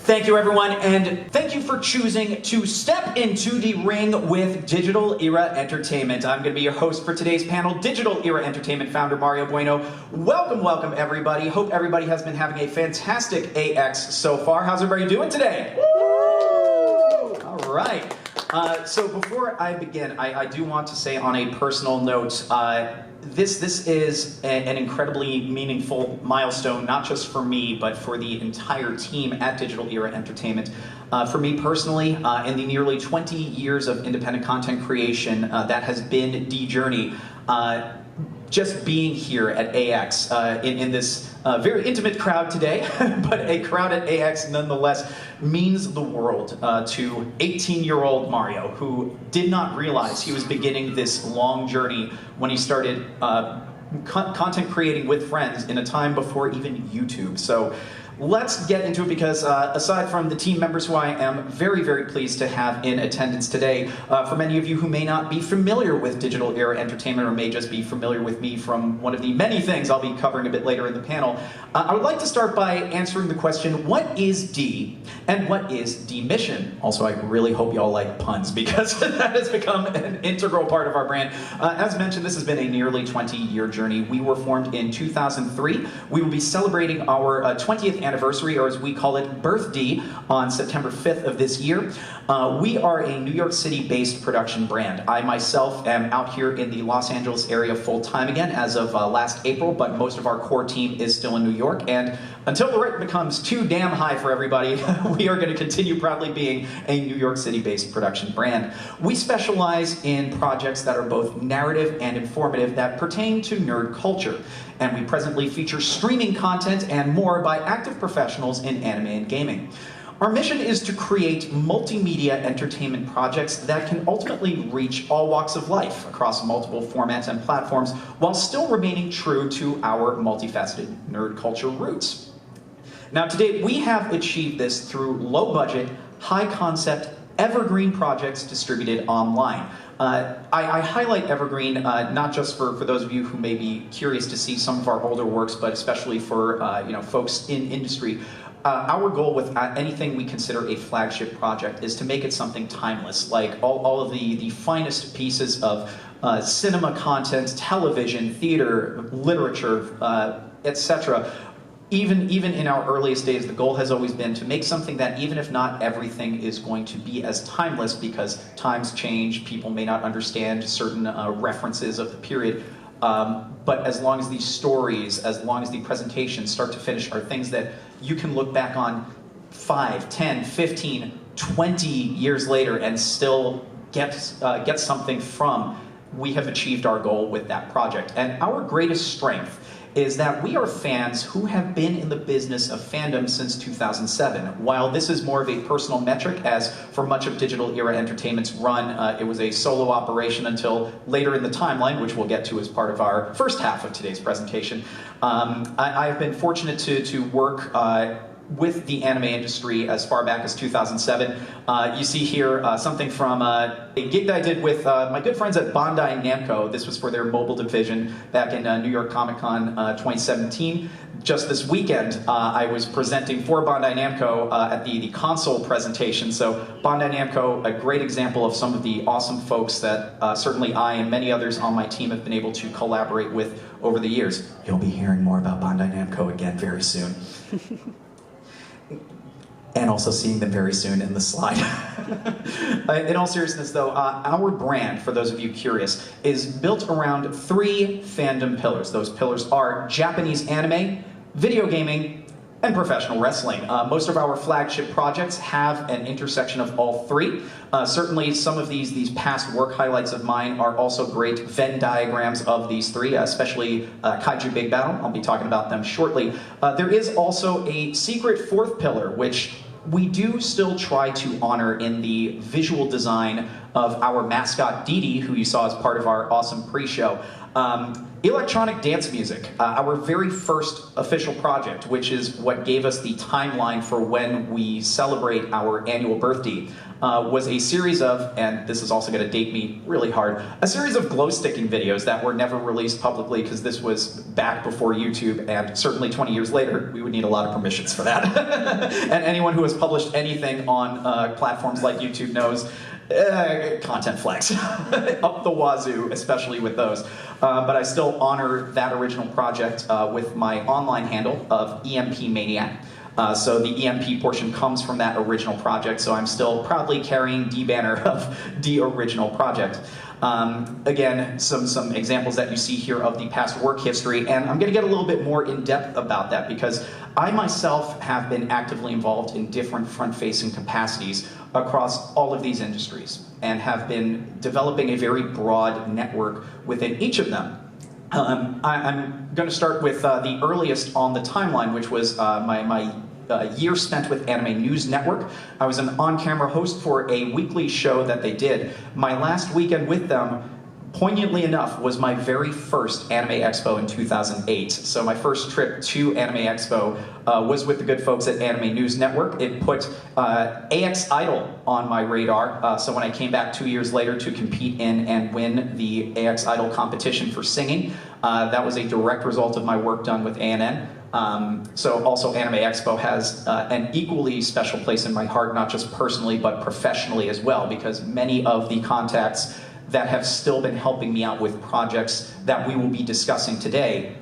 Thank you, everyone, and thank you for choosing to step into the ring with Digital Era Entertainment. I'm going to be your host for today's panel, Digital Era Entertainment founder Mario Bueno. Welcome, welcome, everybody. Hope everybody has been having a fantastic AX so far. How's everybody doing today? Woo! All right. So before I begin, I do want to say on a personal note, this is an incredibly meaningful milestone, not just for me, but for the entire team at Digital Era Entertainment. For me personally, in the nearly 20 years of independent content creation that has been DEE Journey, just being here at AX in this very intimate crowd today, but a crowd at AX nonetheless, means the world to 18-year-old Mario, who did not realize he was beginning this long journey when he started content creating with friends in a time before even YouTube. So let's get into it because aside from the team members who I am very, very pleased to have in attendance today, for many of you who may not be familiar with Digital Era Entertainment or may just be familiar with me from one of the many things I'll be covering a bit later in the panel, I would like to start by answering the question, what is DEE and what is DEE Mission? Also, I really hope y'all like puns because that has become an integral part of our brand. As mentioned, this has been a nearly 20-year journey. We were formed in 2003. We will be celebrating our 20th anniversary, or as we call it, Birth DEE, on September 5th of this year. We are a New York City-based production brand. I myself am out here in the Los Angeles area full-time again as of last April, but most of our core team is still in New York, and until the rent becomes too damn high for everybody, we are going to continue proudly being a New York City-based production brand. We specialize in projects that are both narrative and informative that pertain to nerd culture, and we presently feature streaming content and more by active professionals in anime and gaming. Our mission is to create multimedia entertainment projects that can ultimately reach all walks of life across multiple formats and platforms while still remaining true to our multifaceted nerd culture roots. Now, today we have achieved this through low-budget, high-concept, evergreen projects distributed online. I highlight evergreen not just for those of you who may be curious to see some of our older works, but especially for folks in industry. Our goal with anything we consider a flagship project is to make it something timeless, like all of the finest pieces of cinema content, television, theater, literature, etc. Even in our earliest days, the goal has always been to make something that, even if not everything is going to be as timeless, because times change, people may not understand certain references of the period, but as long as these stories, as long as the presentations start to finish are things that you can look back on 5, 10, 15, 20 years later and still get something from, we have achieved our goal with that project. And our greatest strength is that we are fans who have been in the business of fandom since 2007. While this is more of a personal metric, as for much of Digital Era Entertainment's run, it was a solo operation until later in the timeline, which we'll get to as part of our first half of today's presentation. I've been fortunate to work with the anime industry as far back as 2007. You see here something from a gig that I did with my good friends at Bandai Namco. This was for their mobile division back in New York Comic Con 2017. Just this weekend, I was presenting for Bandai Namco at the console presentation. So Bandai Namco, a great example of some of the awesome folks that certainly I and many others on my team have been able to collaborate with over the years. You'll be hearing more about Bandai Namco again very soon. And also seeing them very soon in the slide. In all seriousness though, our brand, for those of you curious, is built around 3 fandom pillars. Those pillars are Japanese anime, video gaming, and professional wrestling. Most of our flagship projects have an intersection of all 3. Certainly some of these past work highlights of mine are also great Venn diagrams of these 3, especially Kaiju Big Battle. I'll be talking about them shortly. There is also a secret 4th pillar, which we do still try to honor in the visual design of our mascot DEE, who you saw as part of our awesome pre-show. Electronic dance music, our very first official project, which is what gave us the timeline for when we celebrate our annual birthday, was a series of, and this is also going to date me really hard, a series of glow sticking videos that were never released publicly because this was back before YouTube, and certainly 20 years later, we would need a lot of permissions for that. And anyone who has published anything on platforms like YouTube knows content flags up the wazoo, especially with those. But I still honor that original project with my online handle of EMP Maniac. So the EMP portion comes from that original project, so I'm still proudly carrying the banner of the original project. Again, some examples that you see here of the past work history, and I'm going to get a little bit more in depth about that because I myself have been actively involved in different front-facing capacities across all of these industries and have been developing a very broad network within each of them. I'm going to start with the earliest on the timeline, which was my year spent with Anime News Network. I was an on-camera host for a weekly show that they did. My last weekend with them, poignantly enough, was my very first Anime Expo in 2008. So my first trip to Anime Expo was with the good folks at Anime News Network. It put AX Idol on my radar. So when I came back 2 years later to compete in and win the AX Idol competition for singing, that was a direct result of my work done with ANN. So also Anime Expo has an equally special place in my heart, not just personally, but professionally as well, because many of the contacts that have still been helping me out with projects that we will be discussing today,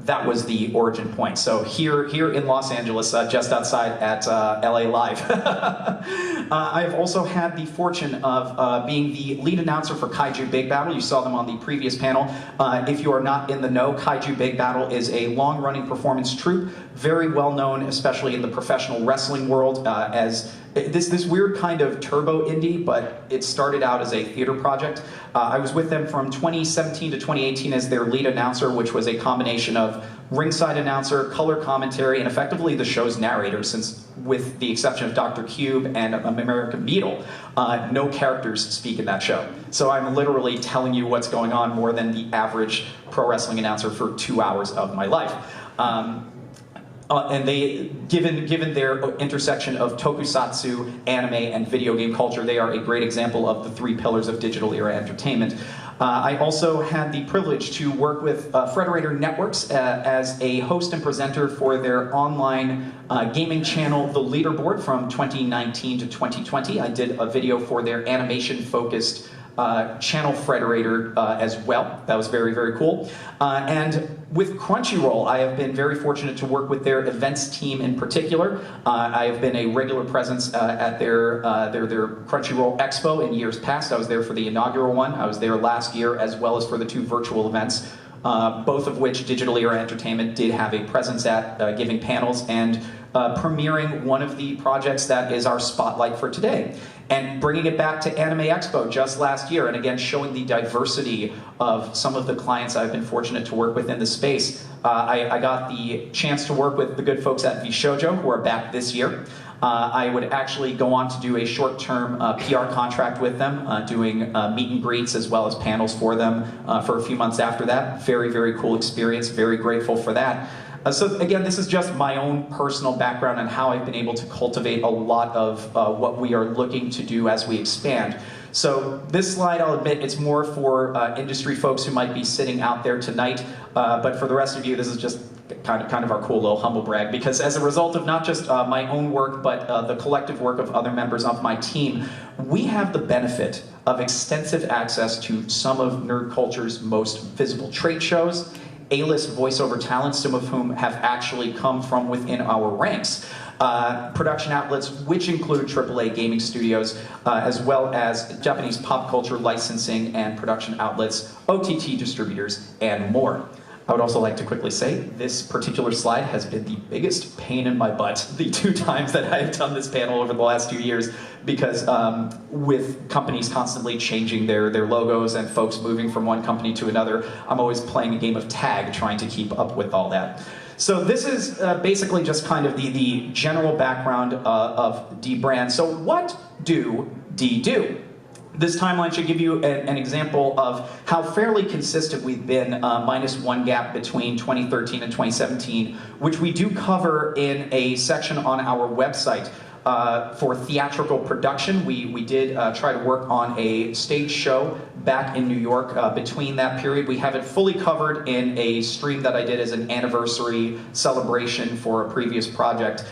that was the origin point. So here in Los Angeles, just outside at LA Live. I've also had the fortune of being the lead announcer for Kaiju Big Battle. You saw them on the previous panel. If you are not in the know, Kaiju Big Battle is a long-running performance troupe, very well known, especially in the professional wrestling world, as this weird kind of turbo indie, but it started out as a theater project. I was with them from 2017 to 2018 as their lead announcer, which was a combination of ringside announcer, color commentary, and effectively the show's narrator, since with the exception of Dr. Cube and American Beetle, no characters speak in that show. So I'm literally telling you what's going on more than the average pro wrestling announcer for 2 hours of my life. And they, given their intersection of tokusatsu, anime, and video game culture, they are a great example of the 3 pillars of digital era entertainment. I also had the privilege to work with Frederator Networks as a host and presenter for their online gaming channel, The Leaderboard, from 2019 to 2020. I did a video for their animation-focused channel Frederator as well. That was very, very cool. And with Crunchyroll, I have been very fortunate to work with their events team in particular. I have been a regular presence at their Crunchyroll Expo in years past. I was there for the inaugural one. I was there last year as well as for the 2 virtual events, both of which Digital Era Entertainment did have a presence at, giving panels and premiering one of the projects that is our spotlight for today. And bringing it back to Anime Expo just last year, and again showing the diversity of some of the clients I've been fortunate to work with in the space. I got the chance to work with the good folks at VShojo, who are back this year. I would actually go on to do a short-term PR contract with them, doing meet and greets as well as panels for them for a few months after that. Very, very cool experience, very grateful for that. So again, this is just my own personal background on how I've been able to cultivate a lot of what we are looking to do as we expand. So this slide, I'll admit, it's more for industry folks who might be sitting out there tonight, but for the rest of you, this is just kind of our cool little humble brag, because as a result of not just my own work, but the collective work of other members of my team, we have the benefit of extensive access to some of nerd culture's most visible trade shows, A-list voiceover talents, some of whom have actually come from within our ranks. Production outlets, which include AAA gaming studios, as well as Japanese pop culture licensing and production outlets, OTT distributors, and more. I would also like to quickly say this particular slide has been the biggest pain in my butt the 2 times that I have done this panel over the last 2 years, because with companies constantly changing their logos and folks moving from one company to another, I'm always playing a game of tag trying to keep up with all that. So this is basically just kind of the general background of DEE brand. So what do DEE do? This timeline should give you an example of how fairly consistent we've been, minus one gap between 2013 and 2017, which we do cover in a section on our website. For theatrical production, we did try to work on a stage show back in New York between that period. We have it fully covered in a stream that I did as an anniversary celebration for a previous project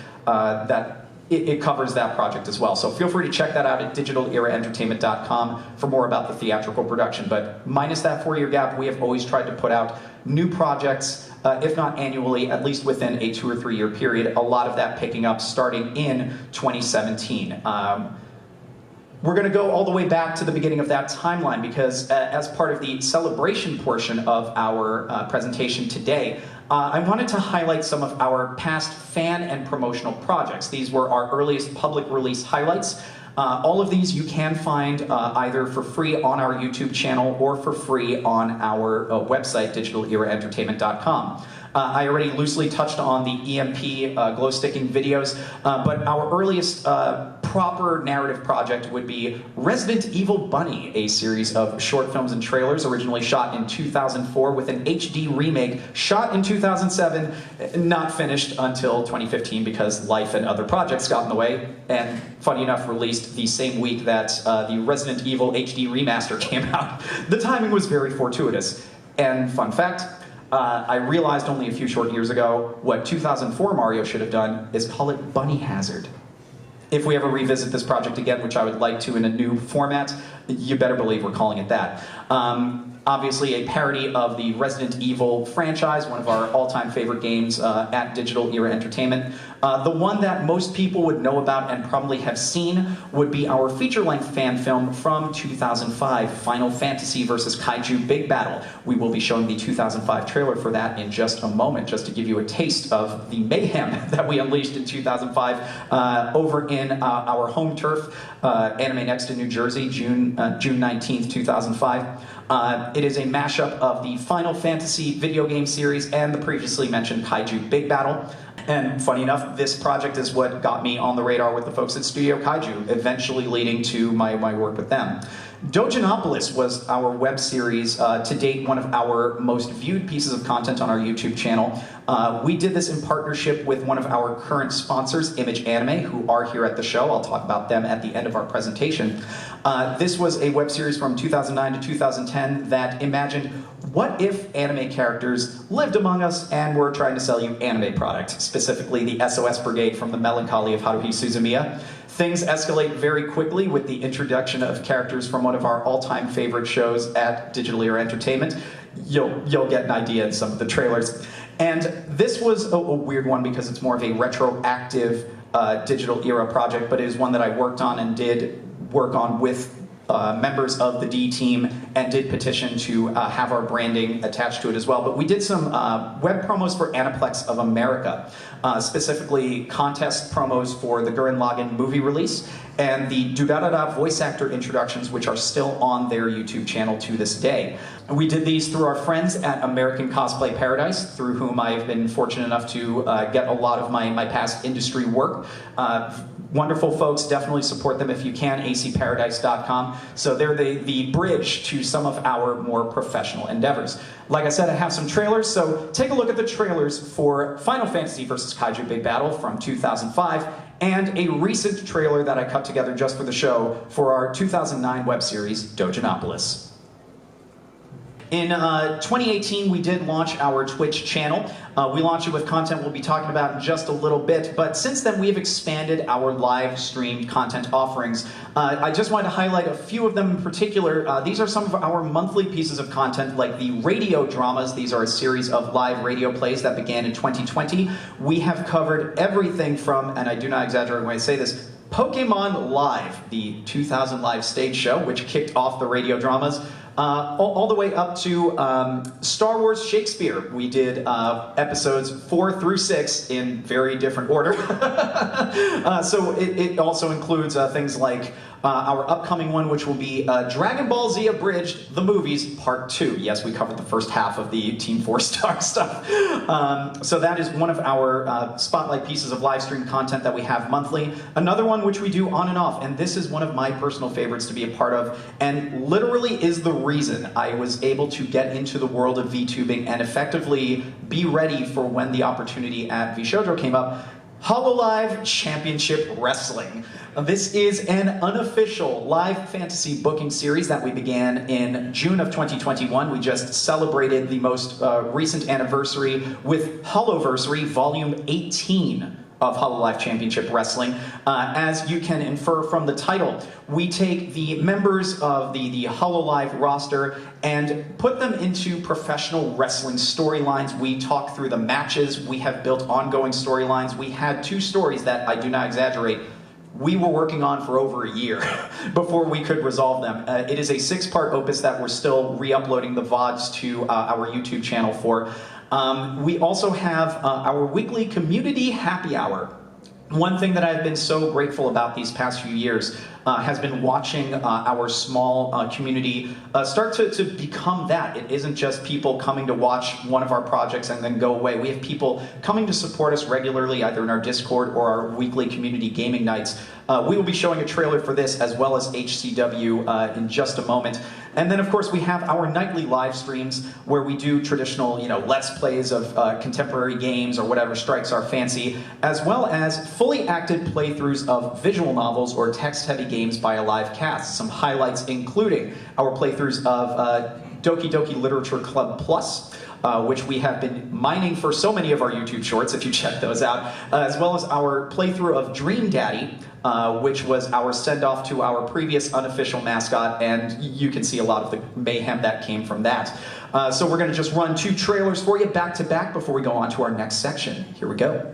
it covers that project as well. So feel free to check that out at digitaleraentertainment.com for more about the theatrical production. But minus that 4-year gap, we have always tried to put out new projects, if not annually, at least within a 2 or 3 year period. A lot of that picking up starting in 2017. We're going to go all the way back to the beginning of that timeline because as part of the celebration portion of our presentation today, I wanted to highlight some of our past fan and promotional projects. These were our earliest public release highlights. All of these you can find either for free on our YouTube channel or for free on our website, digitaleraentertainment.com. I already loosely touched on the EMP glow sticking videos, but our earliest proper narrative project would be Resident Evil Bunny, a series of short films and trailers originally shot in 2004 with an HD remake shot in 2007, not finished until 2015 because life and other projects got in the way, and funny enough released the same week that the Resident Evil HD remaster came out. The timing was very fortuitous. And fun fact, I realized only a few short years ago what 2004 Mario should have done is call it Bunny Hazard. If we ever revisit this project again, which I would like to in a new format, you better believe we're calling it that. Obviously a parody of the Resident Evil franchise, one of our all-time favorite games at Digital Era Entertainment. The one that most people would know about and probably have seen would be our feature-length fan film from 2005, Final Fantasy vs. Kaiju Big Battle. We will be showing the 2005 trailer for that in just a moment, just to give you a taste of the mayhem that we unleashed in 2005 over in our home turf, Anime Expo in New Jersey, June 19th, 2005. It is a mashup of the Final Fantasy video game series and the previously mentioned Kaiju Big Battle. And funny enough, this project is what got me on the radar with the folks at Studio Kaiju, eventually leading to my work with them. Dojanopolis was our web series, to date one of our most viewed pieces of content on our YouTube channel. We did this in partnership with one of our current sponsors, Image Anime, who are here at the show. I'll talk about them at the end of our presentation. This was a web series from 2009 to 2010 that imagined what if anime characters lived among us and were trying to sell you anime product, specifically the SOS Brigade from the Melancholy of Haruhi Suzumiya. Things escalate very quickly with the introduction of characters from one of our all-time favorite shows at Digital Era Entertainment. You'll get an idea in some of the trailers. And this was a weird one because it's more of a retroactive Digital Era project, but it is one that I worked on and did work on with members of the DEE team and did petition to have our branding attached to it as well. But we did some web promos for Aniplex of America, specifically contest promos for the Gurren Lagann movie release and the Durarara voice actor introductions, which are still on their YouTube channel to this day. We did these through our friends at American Cosplay Paradise, through whom I've been fortunate enough to get a lot of my past industry work. Wonderful folks, definitely support them if you can, acparadise.com. So they're the bridge to some of our more professional endeavors. Like I said, I have some trailers, so take a look at the trailers for Final Fantasy vs. Kaiju Big Battle from 2005, and a recent trailer that I cut together just for the show for our 2009 web series, Dojanopolis. In 2018, we did launch our Twitch channel. We launched it with content we'll be talking about in just a little bit, but since then we have expanded our live streamed content offerings. I just wanted to highlight a few of them in particular. These are some of our monthly pieces of content, like the radio dramas. These are a series of live radio plays that began in 2020. We have covered everything from, and I do not exaggerate when I say this, Pokemon Live, the 2000 live stage show, which kicked off the radio dramas, all the way up to Star Wars Shakespeare. We did episodes 4 through 6 in very different order. So it also includes things like our upcoming one, which will be Dragon Ball Z Abridged, the movies, part 2. Yes, we covered the first half of the Team 4-Star stuff. So that is one of our spotlight pieces of live stream content that we have monthly. Another one which we do on and off, and this is one of my personal favorites to be a part of, and literally is the reason I was able to get into the world of VTubing and effectively be ready for when the opportunity at VShojo came up. HoloLive Championship Wrestling. This is an unofficial live fantasy booking series that we began in June of 2021. We just celebrated the most recent anniversary with Holoversary Volume 18 of HoloLive Championship Wrestling. As you can infer from the title, we take the members of the HoloLive roster and put them into professional wrestling storylines. We talk through the matches. We have built ongoing storylines. We had 2 stories that, I do not exaggerate, we were working on for over a year before we could resolve them. It is a 6-part opus that we're still re-uploading the VODs to our YouTube channel for. We also have our weekly community happy hour. One thing that I've been so grateful about these past few years has been watching our small community start to become that. It isn't just people coming to watch one of our projects and then go away. We have people coming to support us regularly, either in our Discord or our weekly community gaming nights. We will be showing a trailer for this as well as HCW in just a moment. And then, of course, we have our nightly live streams where we do traditional, let's plays of contemporary games or whatever strikes our fancy, as well as fully acted playthroughs of visual novels or text-heavy games by a live cast. Some highlights including our playthroughs of Doki Doki Literature Club Plus, which we have been mining for so many of our YouTube shorts, if you check those out, as well as our playthrough of Dream Daddy, which was our send-off to our previous unofficial mascot, and you can see a lot of the mayhem that came from that. So we're going to just run 2 trailers for you back to back before we go on to our next section. Here we go.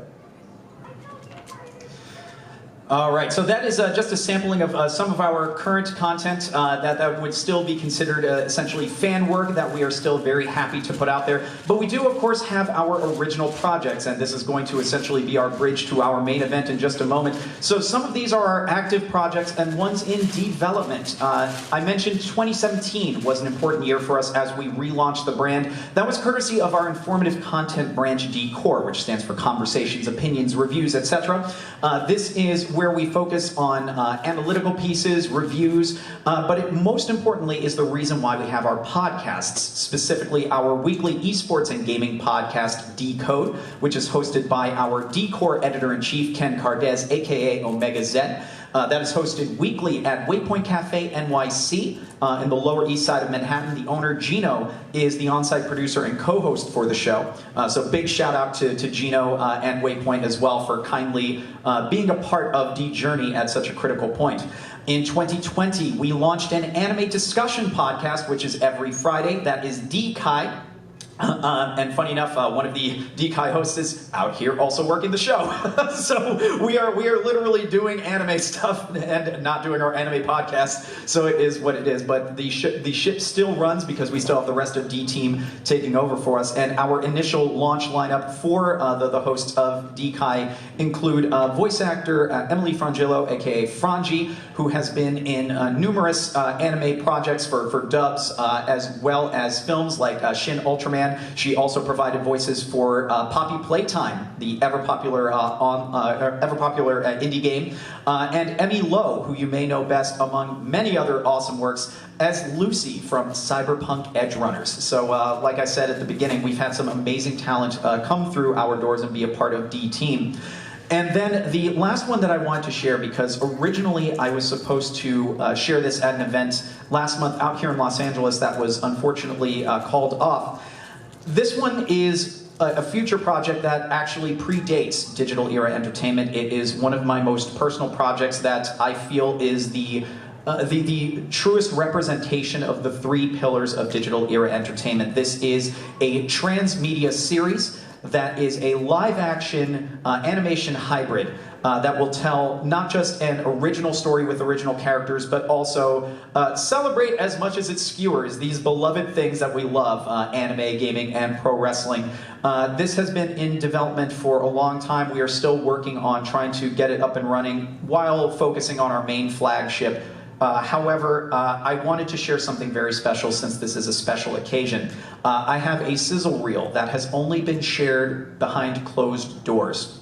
All right, so that is just a sampling of some of our current content that would still be considered essentially fan work that we are still very happy to put out there. But we do, of course, have our original projects, and this is going to essentially be our bridge to our main event in just a moment. So some of these are our active projects and ones in development. I mentioned 2017 was an important year for us as we relaunched the brand. That was courtesy of our informative content branch, DEE+, which stands for Conversations, Opinions, Reviews, etc. This is where we focus on analytical pieces, reviews, but most importantly is the reason why we have our podcasts, specifically our weekly esports and gaming podcast, Decode, which is hosted by our Decor editor-in-chief, Ken Cardez, aka Omega Z. That is hosted weekly at Waypoint Cafe NYC in the Lower East Side of Manhattan. The owner, Gino, is the on-site producer and co-host for the show. So big shout out to Gino and Waypoint as well for kindly being a part of D Journey at such a critical point. In 2020, we launched an anime discussion podcast, which is every Friday. That is D-Kai. And funny enough, one of the D-Kai hosts is out here also working the show. So we are literally doing anime stuff and not doing our anime podcast. So it is what it is. But the ship still runs because we still have the rest of D-Team taking over for us. And our initial launch lineup for the hosts of D-Kai include voice actor Emily Frangillo, aka Frangi, who has been in numerous anime projects for dubs as well as films like Shin Ultraman. She also provided voices for Poppy Playtime, the ever-popular indie game, and Emmy Lowe, who you may know best among many other awesome works, as Lucy from Cyberpunk Edgerunners. So like I said at the beginning, we've had some amazing talent come through our doors and be a part of D-Team. And then the last one that I wanted to share, because originally I was supposed to share this at an event last month out here in Los Angeles that was unfortunately called off. This one is a future project that actually predates Digital Era Entertainment. It is one of my most personal projects that I feel is the truest representation of the 3 pillars of Digital Era Entertainment. This is a transmedia series that is a live-action animation hybrid that will tell not just an original story with original characters, but also celebrate as much as it skewers these beloved things that we love, anime, gaming, and pro wrestling. This has been in development for a long time. We are still working on trying to get it up and running while focusing on our main flagship, However, I wanted to share something very special since this is a special occasion. I have a sizzle reel that has only been shared behind closed doors.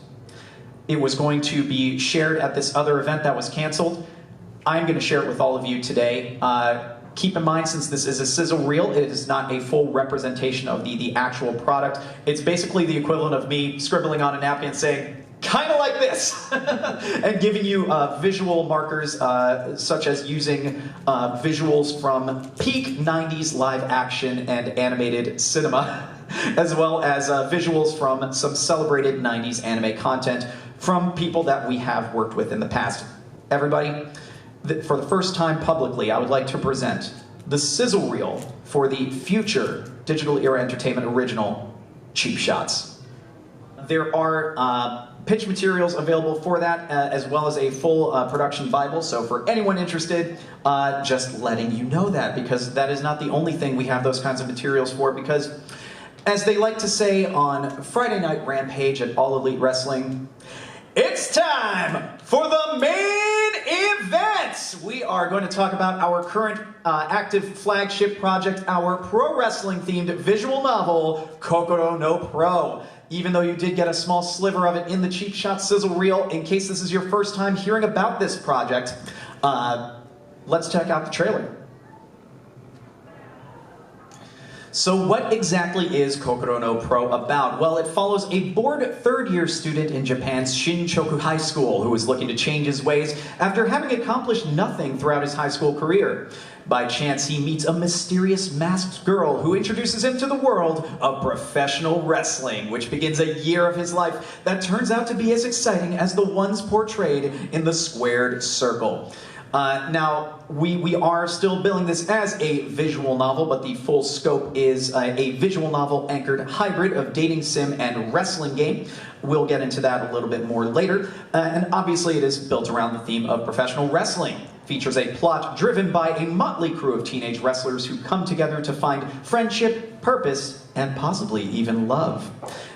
It was going to be shared at this other event that was canceled. I'm going to share it with all of you today. Keep in mind, since this is a sizzle reel, it is not a full representation of the actual product. It's basically the equivalent of me scribbling on a napkin saying, kind of like this, and giving you visual markers, such as using visuals from peak 90s live action and animated cinema, as well as visuals from some celebrated 90s anime content from people that we have worked with in the past. Everybody, for the first time publicly, I would like to present the sizzle reel for the future Digital Era Entertainment original, Cheap Shots. There are pitch materials available for that, as well as a full production Bible. So for anyone interested, just letting you know that, because that is not the only thing we have those kinds of materials for, because as they like to say on Friday Night Rampage at All Elite Wrestling, it's time for the main event! We are going to talk about our current active flagship project, our pro wrestling themed visual novel, Kokoro no Pro. Even though you did get a small sliver of it in the Cheap Shot sizzle reel, in case this is your first time hearing about this project, let's check out the trailer. So what exactly is Kokoro no Pro about? Well, it follows a bored third-year student in Japan's Shinchoku High School who is looking to change his ways after having accomplished nothing throughout his high school career. By chance, he meets a mysterious masked girl who introduces him to the world of professional wrestling, which begins a year of his life that turns out to be as exciting as the ones portrayed in the Squared Circle. Now, we are still billing this as a visual novel, but the full scope is a visual novel anchored hybrid of dating sim and wrestling game. We'll get into that a little bit more later. And obviously it is built around the theme of professional wrestling. Features a plot driven by a motley crew of teenage wrestlers who come together to find friendship, purpose, and possibly even love.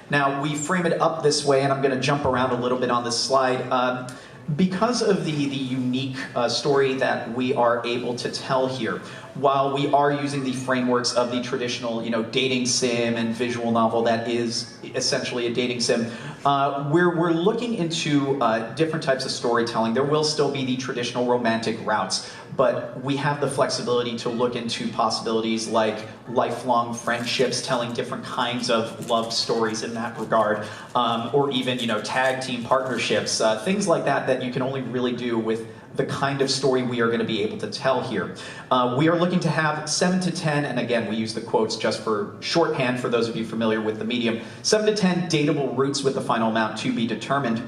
Now, we frame it up this way, and I'm going to jump around a little bit on this slide. Because of the unique story that we are able to tell here, while we are using the frameworks of the traditional, dating sim and visual novel that is essentially a dating sim, we're looking into different types of storytelling. There will still be the traditional romantic routes, but we have the flexibility to look into possibilities like lifelong friendships, telling different kinds of love stories in that regard, or even, tag team partnerships, things like that you can only really do with the kind of story we are going to be able to tell here. We are looking to have 7 to 10, and again, we use the quotes just for shorthand for those of you familiar with the medium, 7 to 10 dateable routes with the final amount to be determined.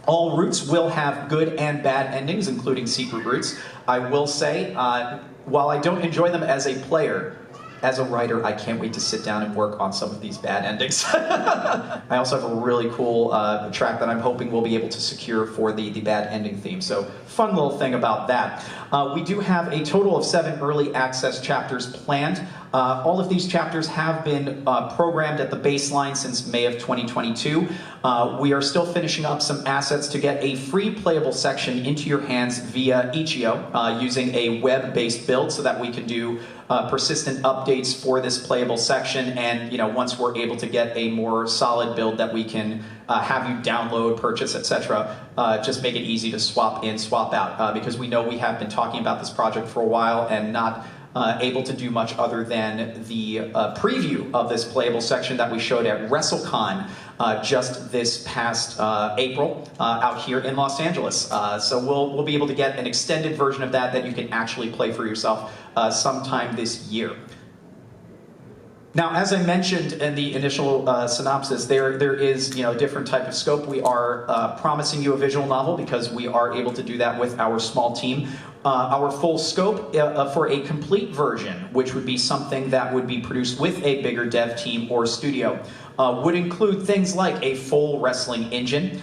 All routes will have good and bad endings, including secret routes. I will say, while I don't enjoy them as a player, as a writer, I can't wait to sit down and work on some of these bad endings. I also have a really cool track that I'm hoping we'll be able to secure for the bad ending theme. So fun little thing about that. We do have a total of 7 early access chapters planned. All of these chapters have been programmed at the baseline since May of 2022. We are still finishing up some assets to get a free playable section into your hands via Itch.io using a web-based build so that we can do persistent updates for this playable section, and once we're able to get a more solid build that we can have you download, purchase, etc., just make it easy to swap in, swap out, because we know we have been talking about this project for a while and not able to do much other than the preview of this playable section that we showed at WrestleCon just this past April out here in Los Angeles. So we'll be able to get an extended version of that you can actually play for yourself sometime this year. Now, as I mentioned in the initial synopsis, there is a different type of scope. We are promising you a visual novel because we are able to do that with our small team. Our full scope for a complete version, which would be something that would be produced with a bigger dev team or studio, would include things like a full wrestling engine,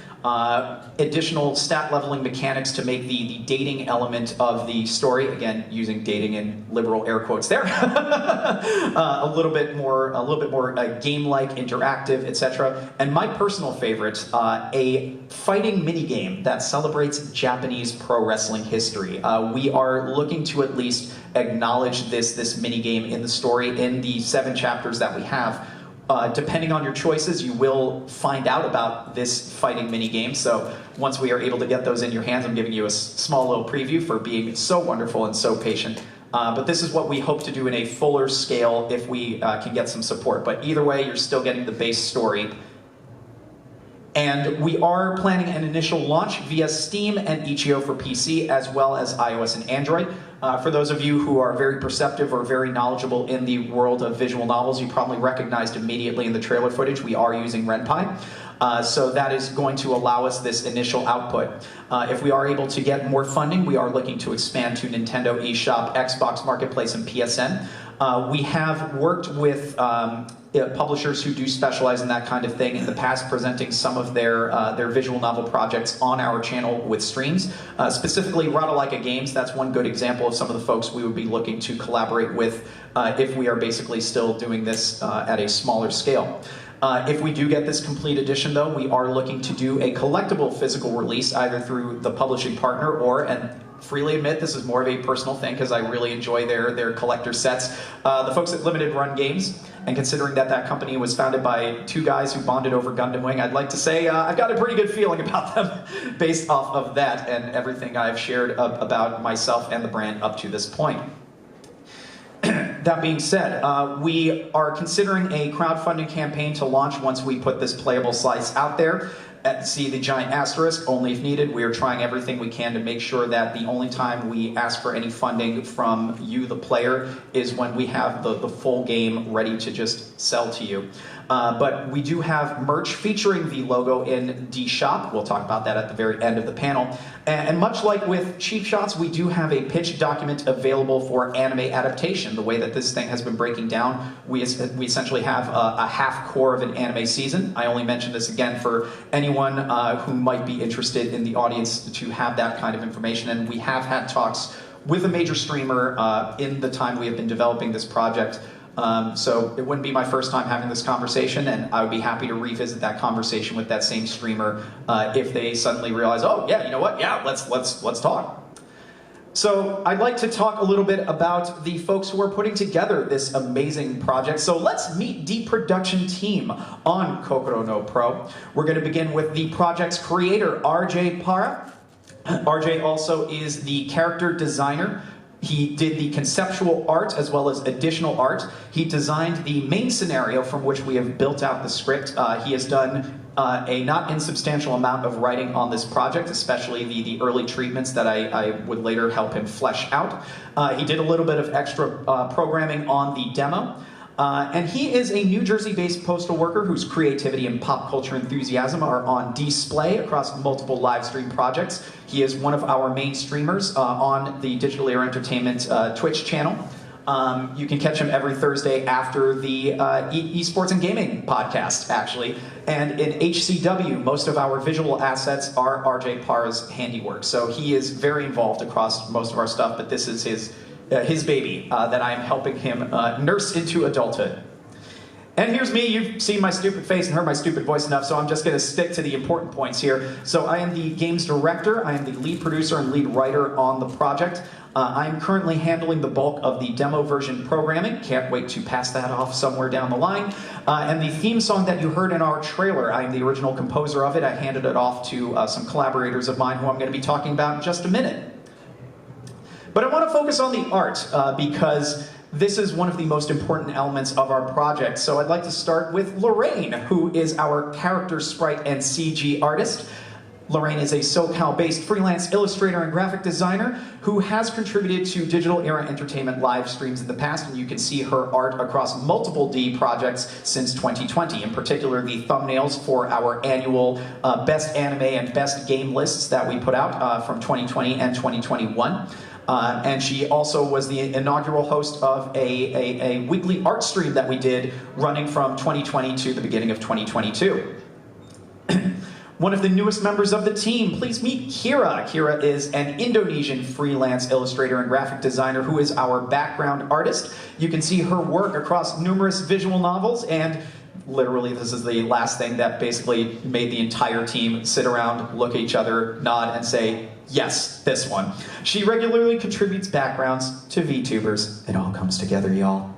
additional stat leveling mechanics to make the dating element of the story, again using dating in liberal air quotes there, a little bit more game-like, interactive, etc. And my personal favorite, a fighting minigame that celebrates Japanese pro wrestling history. We are looking to at least acknowledge this minigame in the story in the 7 chapters that we have. Depending on your choices, you will find out about this fighting minigame. So once we are able to get those in your hands, I'm giving you a small little preview for being so wonderful and so patient. But this is what we hope to do in a fuller scale if we can get some support. But either way, you're still getting the base story. And we are planning an initial launch via Steam and itch.io for PC, as well as iOS and Android. For those of you who are very perceptive or very knowledgeable in the world of visual novels, you probably recognized immediately in the trailer footage we are using Ren'Py. So that is going to allow us this initial output. If we are able to get more funding, we are looking to expand to Nintendo eShop, Xbox Marketplace, and PSN. We have worked with publishers who do specialize in that kind of thing in the past, presenting some of their visual novel projects on our channel with streams. Specifically, Radalaika Games, that's one good example of some of the folks we would be looking to collaborate with if we are basically still doing this at a smaller scale. If we do get this complete edition, though, we are looking to do a collectible physical release, either through the publishing partner or, and freely admit this is more of a personal thing because I really enjoy their collector sets, the folks at Limited Run Games. And considering that that company was founded by 2 guys who bonded over Gundam Wing, I'd like to say I've got a pretty good feeling about them based off of that and everything I've shared about myself and the brand up to this point. That being said, we are considering a crowdfunding campaign to launch once we put this playable slice out there. See the giant asterisk, only if needed. We are trying everything we can to make sure that the only time we ask for any funding from you, the player, is when we have the full game ready to just sell to you. But we do have merch featuring the logo in DEE Shop. We'll talk about that at the very end of the panel. And much like with Cheap Shots, we do have a pitch document available for anime adaptation. The way that this thing has been breaking down, we essentially have a half core of an anime season. I only mention this again for anyone who might be interested in the audience to have that kind of information. And we have had talks with a major streamer in the time we have been developing this project. So it wouldn't be my first time having this conversation, and I would be happy to revisit that conversation with that same streamer if they suddenly realize, oh yeah, you know what, yeah, let's talk. So I'd like to talk a little bit about the folks who are putting together this amazing project. So let's meet the production team on Kokoro no Pro. We're going to begin with the project's creator, RJ Para. RJ also is the character designer. He did the conceptual art as well as additional art. He designed the main scenario from which we have built out the script. He has done a not insubstantial amount of writing on this project, especially the early treatments that I would later help him flesh out. He did a little bit of extra programming on the demo. And he is a New Jersey-based postal worker whose creativity and pop culture enthusiasm are on display across multiple live stream projects. He is one of our main streamers on the Digital Era Entertainment Twitch channel. You can catch him every Thursday after the esports and gaming podcast, actually. And in HCW, most of our visual assets are RJ Para's handiwork. So he is very involved across most of our stuff, but this is his baby that I am helping him nurse into adulthood. And here's me. You've seen my stupid face and heard my stupid voice enough, so I'm just going to stick to the important points here. So I am the games director. I am the lead producer and lead writer on the project. I'm currently handling the bulk of the demo version programming. Can't wait to pass that off somewhere down the line. And the theme song that you heard in our trailer, I am the original composer of it. I handed it off to some collaborators of mine who I'm going to be talking about in just a minute. But I want to focus on the art because this is one of the most important elements of our project. So I'd like to start with Lorraine, who is our character sprite and CG artist. Lorraine is a SoCal-based freelance illustrator and graphic designer who has contributed to Digital Era Entertainment live streams in the past, and you can see her art across multiple DEE projects since 2020, in particular the thumbnails for our annual Best Anime and Best Game lists that we put out from 2020 and 2021. And she also was the inaugural host of a weekly art stream that we did running from 2020 to the beginning of 2022. One of the newest members of the team, please meet Kira. Kira is an Indonesian freelance illustrator and graphic designer who is our background artist. You can see her work across numerous visual novels, and literally this is the last thing that basically made the entire team sit around, look at each other, nod, and say, yes, this one. She regularly contributes backgrounds to VTubers. It all comes together, y'all.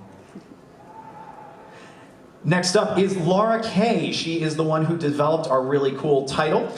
Next up is Laura Kay. She is the one who developed our really cool title.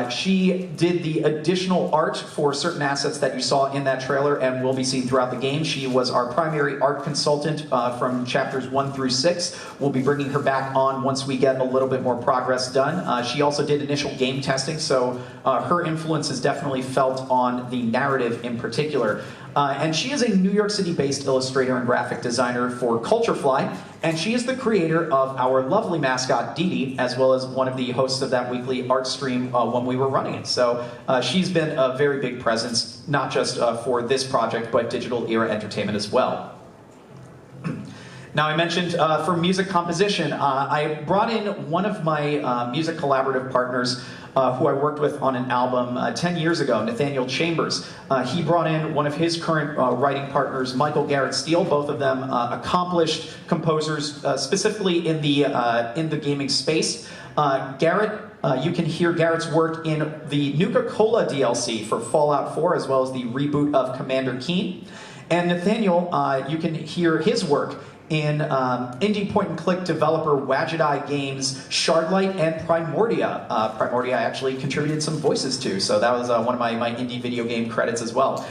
She did the additional art for certain assets that you saw in that trailer and will be seen throughout the game. She was our primary art consultant from chapters 1 through 6. We'll be bringing her back on once we get a little bit more progress done. She also did initial game testing, so her influence is definitely felt on the narrative in particular. And she is a New York City-based illustrator and graphic designer for Culturefly, and she is the creator of our lovely mascot, Dee Dee, as well as one of the hosts of that weekly art stream when we were running it. So she's been a very big presence, not just for this project, but Digital Era Entertainment as well. Now, I mentioned for music composition, I brought in one of my music collaborative partners who I worked with on an album 10 years ago, Nathaniel Chambers. He brought in one of his current writing partners, Michael Garrett Steele, both of them accomplished composers, specifically in the gaming space. Garrett, you can hear Garrett's work in the Nuka-Cola DLC for Fallout 4, as well as the reboot of Commander Keen. And Nathaniel, you can hear his work in indie point-and-click developer Wadget Games' Shardlight and Primordia. Primordia I actually contributed some voices to, so that was one of my indie video game credits as well.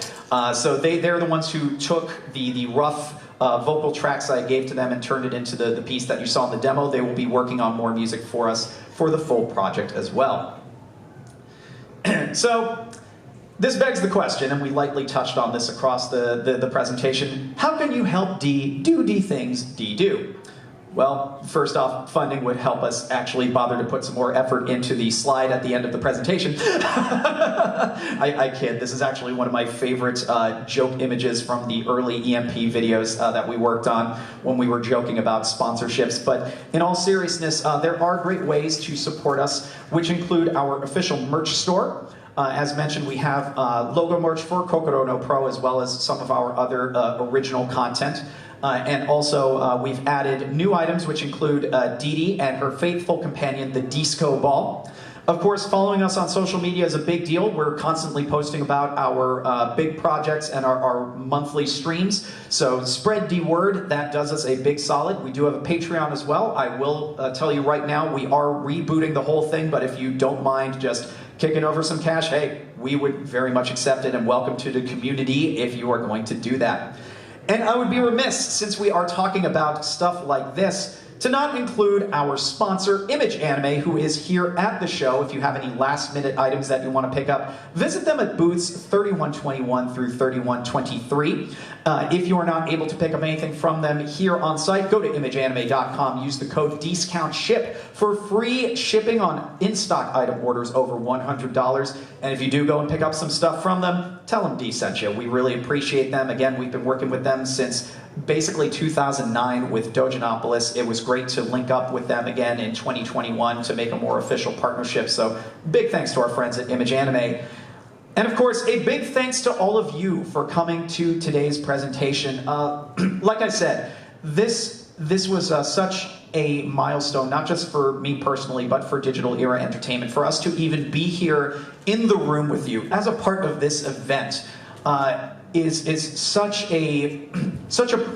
So they're the ones who took the rough vocal tracks I gave to them and turned it into the piece that you saw in the demo. They will be working on more music for us for the full project as well. So, this begs the question, and we lightly touched on this across the presentation, how can you help Dee do Dee things Dee do? Well, first off, funding would help us actually bother to put some more effort into the slide at the end of the presentation. I kid, this is actually one of my favorite joke images from the early EMP videos that we worked on when we were joking about sponsorships. But in all seriousness, there are great ways to support us, which include our official merch store. As mentioned, we have logo merch for Kokoro no Pro, as well as some of our other original content. And also, we've added new items, which include Dee Dee and her faithful companion, the Disco Ball. Of course, following us on social media is a big deal. We're constantly posting about our big projects and our monthly streams. So spread the word. That does us a big solid. We do have a Patreon as well. I will tell you right now, we are rebooting the whole thing, but if you don't mind just kicking over some cash, hey, we would very much accept it, and welcome to the community if you are going to do that. And I would be remiss, since we are talking about stuff like this, to not include our sponsor, Image Anime, who is here at the show. If you have any last-minute items that you want to pick up, visit them at booths 3121 through 3123. If you are not able to pick up anything from them here on site, go to imageanime.com, use the code DSCOUNTSHIP for free shipping on in-stock item orders over $100. And if you do go and pick up some stuff from them, tell them D sent you. We really appreciate them. Again, we've been working with them since basically 2009 with Dojanopolis. It was great to link up with them again in 2021 to make a more official partnership. So big thanks to our friends at Image Anime. And of course, a big thanks to all of you for coming to today's presentation. Like I said, this was such a milestone, not just for me personally, but for Digital Era Entertainment, for us to even be here in the room with you as a part of this event. Is such a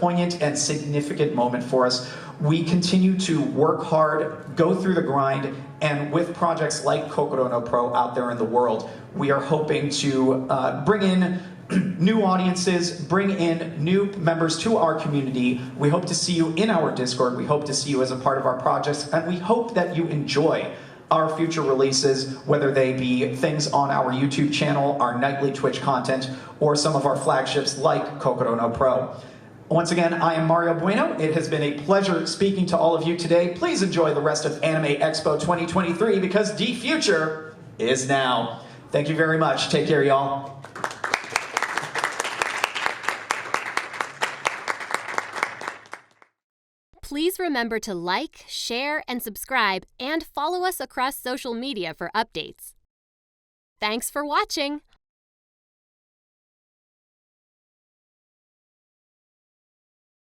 poignant and significant moment for us. We continue to work hard, go through the grind, and with projects like Kokoro no Pro out there in the world, we are hoping to bring in new audiences, bring in new members to our community. We hope to see you in our Discord. We hope to see you as a part of our projects, and we hope that you enjoy our future releases, whether they be things on our YouTube channel, our nightly Twitch content, or some of our flagships like Kokoro no Pro. Once again, I am Mario Bueno. It has been a pleasure speaking to all of you today. Please enjoy the rest of Anime Expo 2023 because DEE Future is now. Thank you very much. Take care, y'all. Please remember to like, share, and subscribe, and follow us across social media for updates. Thanks for watching!